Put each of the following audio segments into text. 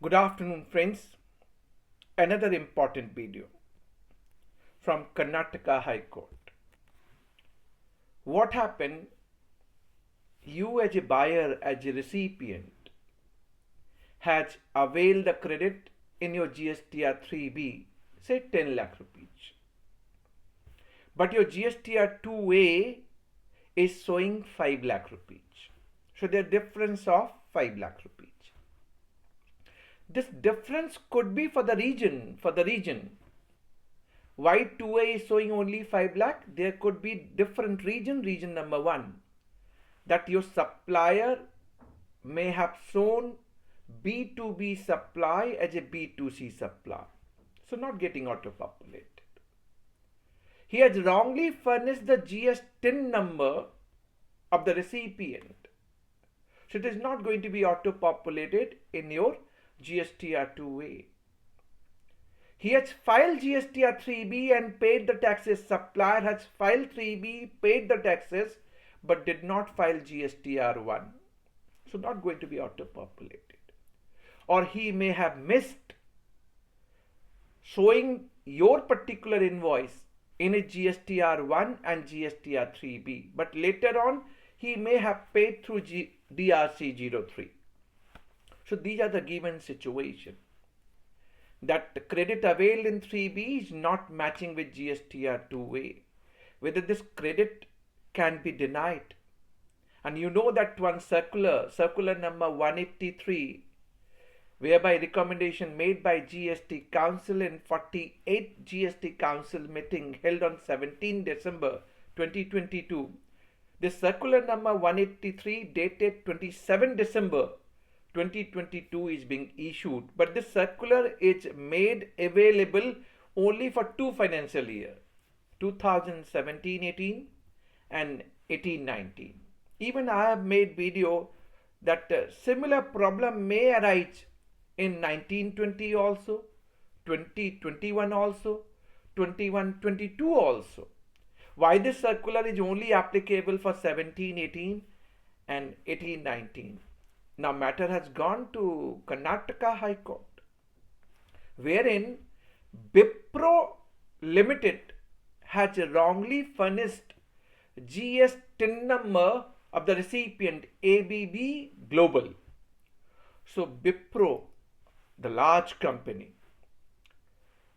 Good afternoon, friends. Another important video from Karnataka High Court. What happened? You, as a buyer, as a recipient, has availed the credit in your GSTR-3B, say 10 lakh rupees. But your GSTR-2A is showing 5 lakh rupees. So there is difference of 5 lakh rupees. This difference could be for the region. Why 2A is showing only 5 lakh? There could be different region. Region number 1, that your supplier may have shown B2B supply as a B2C supply. So not getting auto-populated. He has wrongly furnished the GS TIN number of the recipient. So it is not going to be auto-populated in your GSTR-2A. He has filed GSTR-3B and paid the taxes. Supplier has filed 3B, paid the taxes, but did not file GSTR-1. So not going to be auto-populated. Or he may have missed showing your particular invoice in a GSTR-1 and GSTR-3B. But later on, he may have paid through DRC-03. So these are the given situation. That the credit availed in 3B is not matching with GSTR-2A. Whether this credit can be denied. And you know that one circular number 183, whereby recommendation made by GST Council in 48th GST Council meeting held on 17 December 2022. This circular number 183 dated 27 December 2022 is being issued, but this circular is made available only for 2 financial years, 2017-18 and 18-19. Even I have made video that similar problem may arise in 19-20 also, 20-21 also, 21-22 also. Why this circular is only applicable for 17-18 and 18-19? Now matter has gone to Karnataka High Court, wherein Wipro Limited has wrongly furnished GS TIN number of the recipient ABB Global. So Wipro, the large company,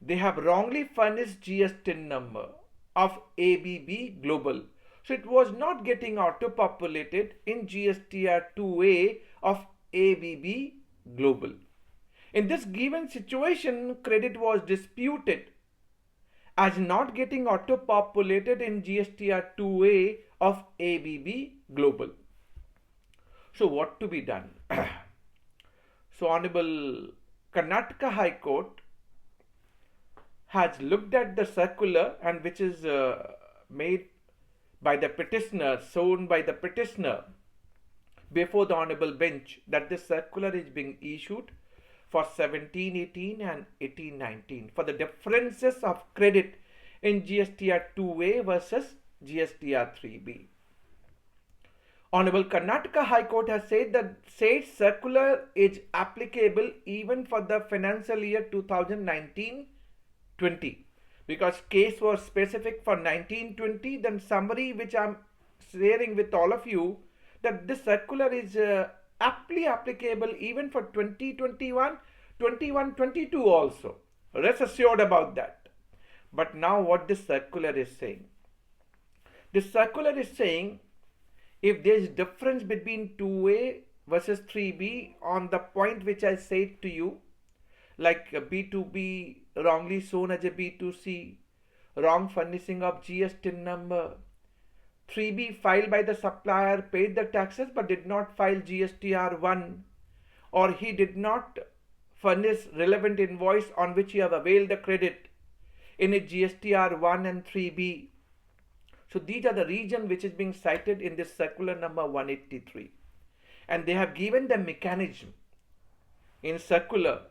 they have wrongly furnished GS TIN number of ABB Global. So it was not getting auto-populated in GSTR-2A of ABB Global. In this given situation, credit was disputed as not getting auto-populated in GSTR-2A of ABB Global. So what to be done? So Honorable Karnataka High Court has looked at the circular, and which is made by the petitioner, shown by the petitioner before the honorable bench, that this circular is being issued for 17-18 and 18-19 for the differences of credit in GSTR-2A versus GSTR-3B. Honorable Karnataka High Court has said that said circular is applicable even for the financial year 2019-20. Because case was specific for 19-20, then summary which I'm sharing with all of you, that this circular is aptly applicable even for 2021, 21-22 also. Rest assured about that. But now what this circular is saying? This circular is saying if there is difference between 2A versus 3B on the point which I said to you, like B2B wrongly shown as a B2C, wrong furnishing of GS TIN number, 3B filed by the supplier, paid the taxes but did not file GSTR-1, or he did not furnish relevant invoice on which he have availed the credit in a GSTR-1 and 3B. So these are the region which is being cited in this circular number 183. And they have given the mechanism in circular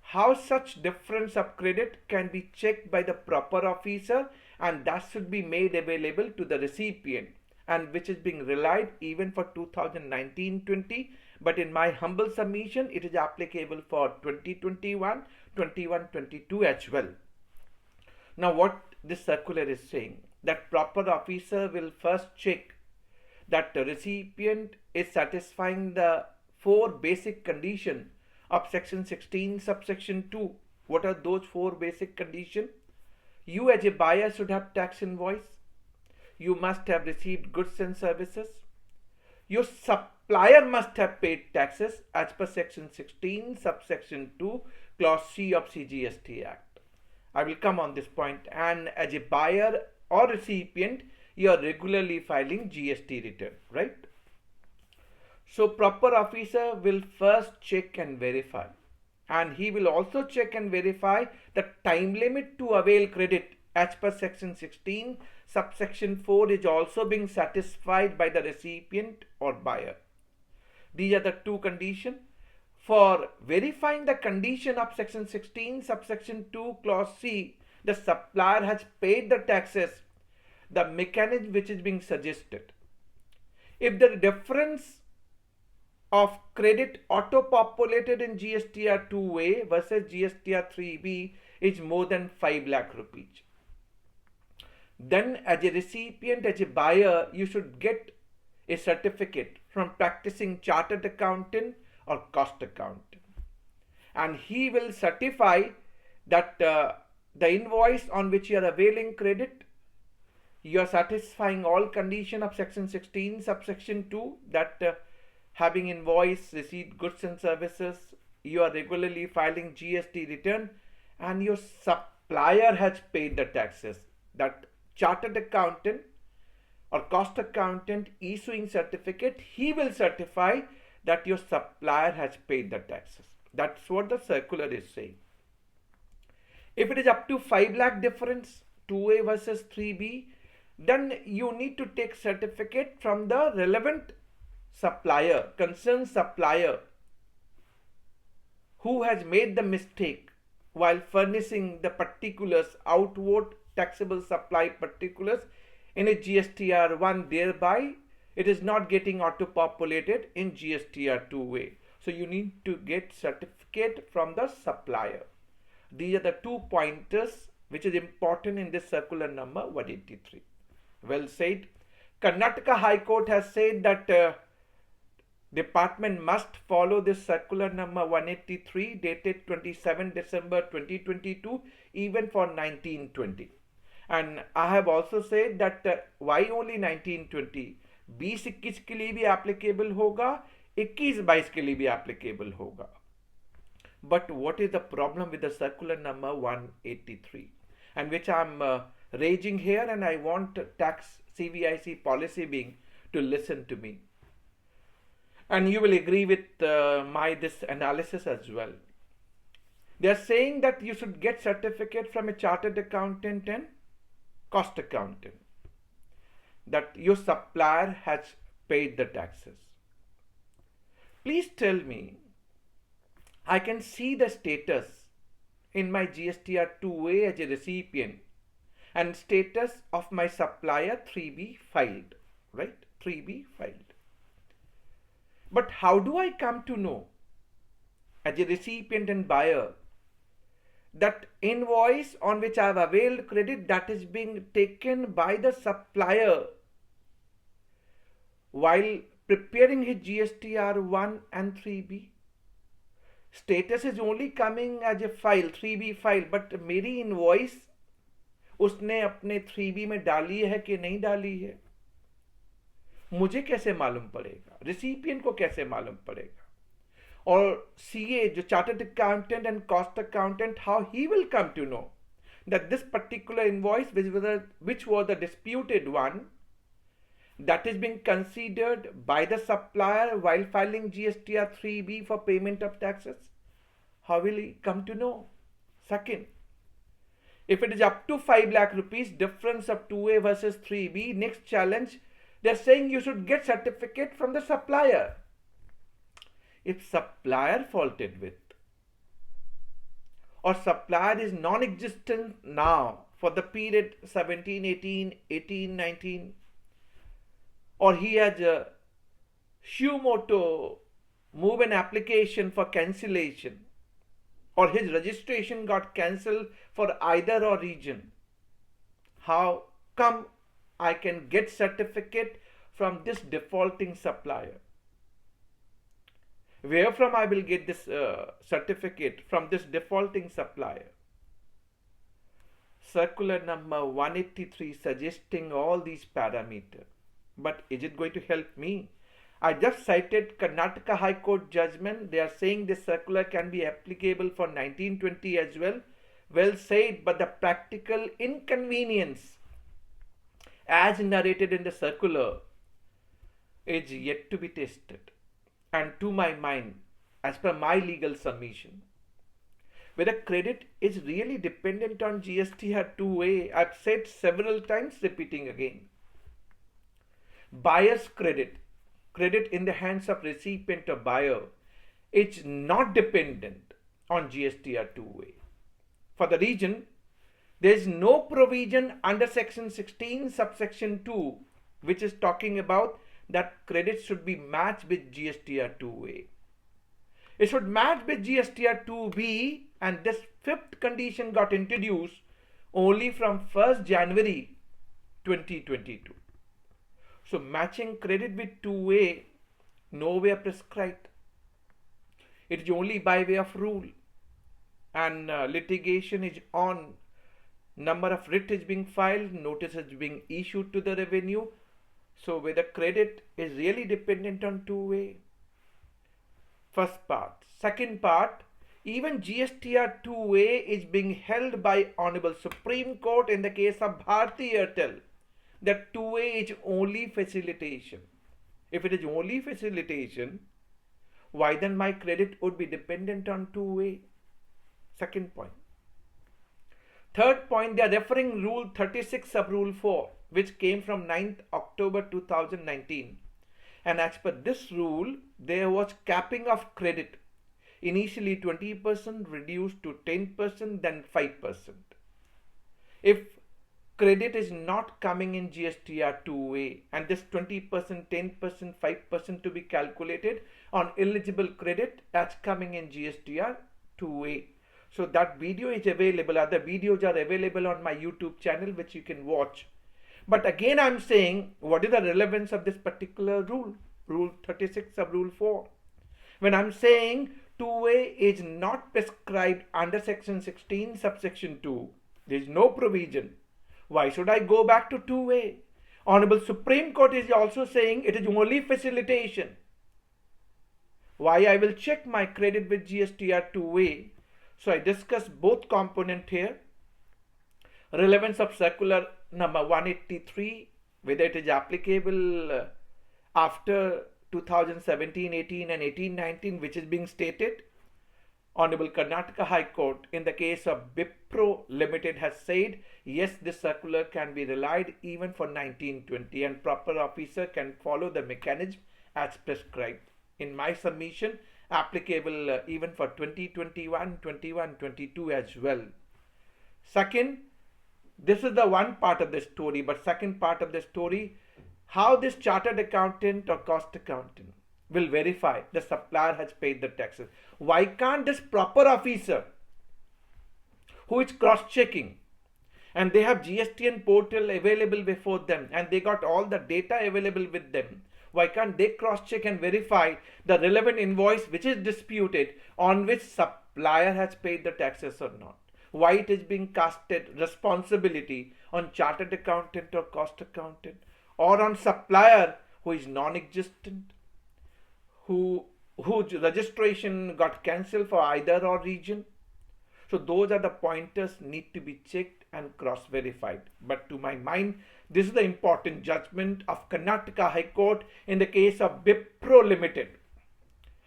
how such difference of credit can be checked by the proper officer, and that should be made available to the recipient, and which is being relied even for 2019-20 But in my humble submission, it is applicable for 2021, 21, 22 as well. Now what this circular is saying, that proper officer will first check that the recipient is satisfying the 4 basic conditions of section 16 subsection 2. What are those 4 basic conditions? You as a buyer should have tax invoice. You must have received goods and services. Your supplier must have paid taxes as per section 16 subsection 2 clause C of CGST Act. I will come on this point. And as a buyer or recipient, you are regularly filing GST return, right? So proper officer will first check and verify. And he will also check and verify the time limit to avail credit as per section 16 subsection 4 is also being satisfied by the recipient or buyer. These are the 2 conditions. For verifying the condition of section 16 subsection 2 clause C, the supplier has paid the taxes, the mechanism which is being suggested. If the difference of credit auto-populated in GSTR-2A versus GSTR-3B is more than 5 lakh rupees, then as a recipient, as a buyer, you should get a certificate from practicing chartered accountant or cost accountant. And he will certify that the invoice on which you are availing credit, you are satisfying all conditions of section 16 subsection 2, that having invoice, received goods and services, you are regularly filing GST return, and your supplier has paid the taxes. That chartered accountant or cost accountant issuing certificate, he will certify that your supplier has paid the taxes. That's what the circular is saying. If it is up to 5 lakh difference, 2A versus 3B, then you need to take certificate from the relevant supplier, concerned supplier, who has made the mistake while furnishing the particulars, outward taxable supply particulars in a GSTR1, thereby it is not getting auto-populated in GSTR2A. So you need to get certificate from the supplier. These are the 2 pointers which is important in this circular number 183. Well said. Karnataka High Court has said that department must follow this circular number 183 dated 27 December 2022 even for 1920. And I have also said that why only 1920? 20-21 के लिए भी applicable होगा, 21-22 के लिए भी applicable होगा. But what is the problem with the circular number 183, and which I'm raising here, and I want tax CBIC policy being to listen to me, and you will agree with this analysis as well. They are saying that you should get certificate from a chartered accountant and cost accountant that your supplier has paid the taxes. Please tell me, I can see the status in my GSTR-2A as a recipient and status of my supplier 3B filed, right? 3B filed. But how do I come to know as a recipient and buyer that invoice on which I have availed credit, that is being taken by the supplier while preparing his GSTR1 and 3B? Status is only coming as a file, 3B file, but मेरी invoice उसने अपने 3B में डाली है कि नहीं डाली है, मुझे कैसे मालूम पड़ेगा? रिसिपिएंट को कैसे मालूम पड़ेगा? और CA, जो chartered accountant and cost accountant, how he will come to know that this particular invoice, which was the disputed one, that is being considered by the supplier while filing GSTR-3B for payment of taxes? How will he come to know? Second, if it is up to 5 lakh rupees difference of 2A versus 3B, next challenge, they're saying you should get certificate from the supplier. If supplier faulted with, or supplier is non-existent now for the period 17, 18, 18, 19, or he has a suo motu move an application for cancellation, or his registration got cancelled for either or region, how come I can get certificate from this defaulting supplier? Where from I will get this certificate from this defaulting supplier? Circular number 183 suggesting all these parameters. But is it going to help me? I just cited Karnataka High Court judgment. They are saying this circular can be applicable for 1920 as well. Well said, but the practical inconvenience as narrated in the circular is yet to be tested. And to my mind, as per my legal submission, whether credit is really dependent on GSTR-2A, I've said several times, repeating again. Buyer's credit in the hands of recipient or buyer, is not dependent on GSTR-2A. For the reason, there is no provision under section 16 subsection 2 which is talking about that credit should be matched with GSTR-2A. It should match with GSTR-2B, and this fifth condition got introduced only from 1st January 2022. So matching credit with 2A nowhere prescribed. It is only by way of rule, and litigation is on. Number of writ is being filed, notice is being issued to the revenue. So whether credit is really dependent on 2A. First part. Second part, even GSTR-2A is being held by Honorable Supreme Court in the case of Bharti Airtel that 2A is only facilitation. If it is only facilitation, why then my credit would be dependent on 2A? Second point. Third point, they are referring Rule 36 sub Rule 4, which came from 9th October 2019. And as per this rule, there was capping of credit. Initially 20%, reduced to 10%, then 5%. If credit is not coming in GSTR-2A, and this 20%, 10%, 5% to be calculated on eligible credit, that's coming in GSTR-2A. So that video is available. Other videos are available on my YouTube channel, which you can watch. But again, I'm saying, what is the relevance of this particular rule? Rule 36 sub Rule 4. When I'm saying 2A is not prescribed under section 16 subsection 2, there is no provision. Why should I go back to 2A? Honorable Supreme Court is also saying it is only facilitation. Why I will check my credit with GSTR-2A? So I discuss both components here. Relevance of circular number 183, whether it is applicable after 2017-18 and 18-19, which is being stated. Honorable Karnataka High Court in the case of Bipro Limited has said, yes, this circular can be relied even for 1920 and proper officer can follow the mechanism as prescribed. In my submission, applicable even for 2021, 21, 22 as well. Second, this is the one part of the story, but second part of the story, how this chartered accountant or cost accountant will verify the supplier has paid the taxes. Why can't this proper officer who is cross-checking and they have GSTN portal available before them and they got all the data available with them, why can't they cross-check and verify the relevant invoice which is disputed on which supplier has paid the taxes or not? Why it is being casted responsibility on chartered accountant or cost accountant or on supplier who is non-existent, whose registration got cancelled for either or region? So those are the pointers need to be checked and cross-verified. But to my mind, this is the important judgment of Karnataka High Court in the case of Bipro Limited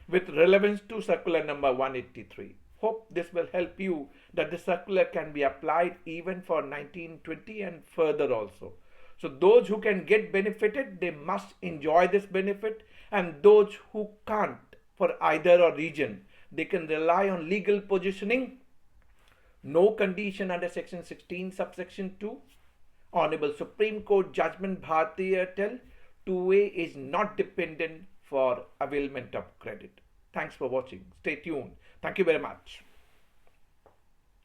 with relevance to circular number 183. Hope this will help you that the circular can be applied even for 1920 and further also. So those who can get benefited, they must enjoy this benefit, and those who can't for either or region, they can rely on legal positioning. No condition under section 16 subsection 2. Honorable Supreme Court judgment Bharti Airtel 2A is not dependent for availment of credit. Thanks for watching. Stay tuned. Thank you very much.